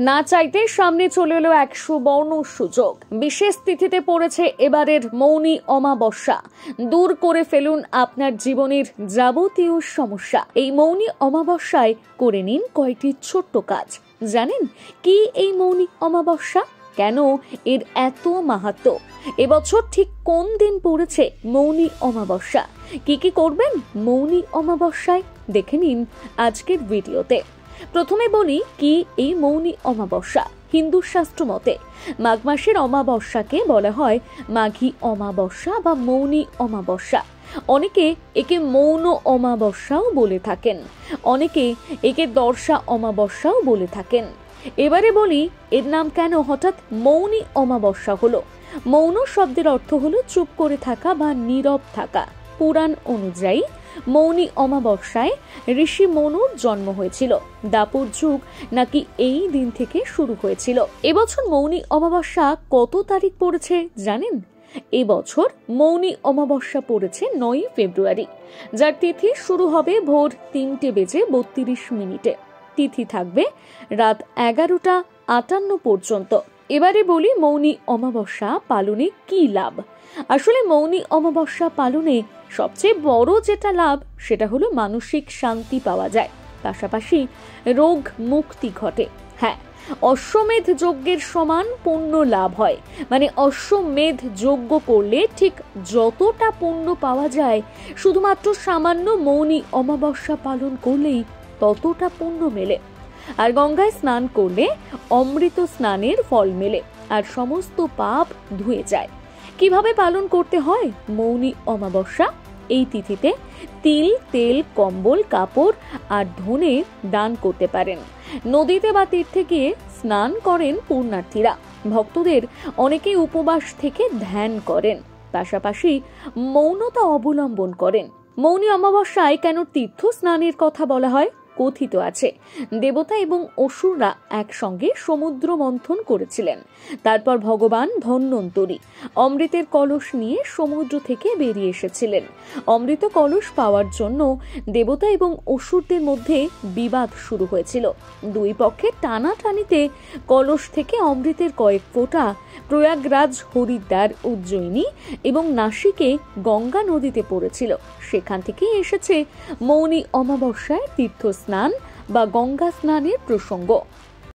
না চাইতে সামনে চলে এলো এক সুবর্ণ সুযোগ। বিশেষ তিথিতে পড়েছে এবারের মৌনী অমাবস্যা। দূর করে ফেলুন আপনার জীবনের যাবতীয় সমস্যা। এই মৌনী অমাবস্যায় করে নিন কয়েকটি ছোট্ট কাজ। জানেন কি এই মৌনী অমাবস্যা, কেন এর এত মাহাত্ম্য, এবছর ঠিক কোন দিন পড়েছে মৌনী অমাবস্যা, কি কি করবেন মৌনী অমাবস্যায়, দেখে নিন আজকের ভিডিওতে। প্রথমে বলি কি এই মৌনী অমাবস্যা। হিন্দু শাস্ত্র মতে মাঘ মাসের অমাবস্যাকে বলা হয় মাঘী অমাবস্যা বা মৌনী অমাবস্যা। অনেকে একে মৌন অমাবস্যাও বলে থাকেন, অনেকে একে দর্শা অমাবস্যাও বলে থাকেন। এবারে বলি এর নাম কেন হঠাৎ মৌনী অমাবস্যা হলো। মৌন শব্দের অর্থ হলো চুপ করে থাকা বা নীরব থাকা। পুরাণ অনুযায়ী মৌনী অমাবস্যায় ঋষি মনুর জন্ম হয়েছিল। দাপর যুগ নাকি এই দিন থেকে শুরু হয়েছিল। এবছর মৌনী অমাবস্যা কত তারিখ পড়েছে জানেন? এবছর মৌনী অমাবস্যা পড়েছে 9 ফেব্রুয়ারি, যার তিথি শুরু হবে ভোর 3:32 তিথি থাকবে রাত 11:58 পর্যন্ত। এবারে বলি মৌনী অমাবস্যা পালনে কি লাভ। আসলে মৌনী অমাবস্যা পালনে সবচেয়ে বড় যেটা লাভ সেটা হলো মানসিক শান্তি পাওয়া যায়, পাশাপাশি রোগ মুক্তি ঘটে। হ্যাঁ, অশ্বমেধ যজ্ঞের সমান পুণ্য লাভ হয়। মানে অশ্বমেধ যজ্ঞ করলে ঠিক যতটা পুণ্য পাওয়া যায়, শুধুমাত্র সামান্য মৌনী অমাবস্যা পালন করলেই ততটা পুণ্য মেলে। আর গঙ্গায় স্নান করলে অমৃত স্নানের ফল মেলে আর সমস্ত পাপ ধুয়ে যায়। কিভাবে পালন করতে হয় মৌনী অমাবস্যা? এই তিথিতে তিল, তেল, কম্বল, কাপড় আর ধনে দান করতে পারেন। নদীতে বা তীর্থে গিয়ে স্নান করেন পুণ্যার্থীরা। ভক্তদের অনেকেই উপবাস থেকে ধ্যান করেন, পাশাপাশি মৌনতা অবলম্বন করেন। মৌনী অমাবস্যায় কেন তীর্থ স্নানের কথা বলা হয়? কথিত আছে দেবতা এবং অসুররা একসঙ্গে সমুদ্র মন্থন করেছিলেন। তারপর ভগবান ধন্বন্তরী অমৃতের কলস নিয়ে সমুদ্র থেকে বেরিয়ে এসেছিলেন। অমৃত কলস পাওয়ার জন্য দেবতা এবং অসুরদের মধ্যে বিবাদ শুরু হয়েছিল। দুই পক্ষের টানাটানিতে কলস থেকে অমৃতের কয়েক ফোঁটা প্রয়াগরাজ, হরিদ্বার, উজ্জয়িনী এবং নাসিকে গঙ্গা নদীতে পড়েছিল। সেখান থেকেই এসেছে মৌনী অমাবস্যায় তীর্থ স্নান বা গঙ্গা স্নানের প্রসঙ্গ।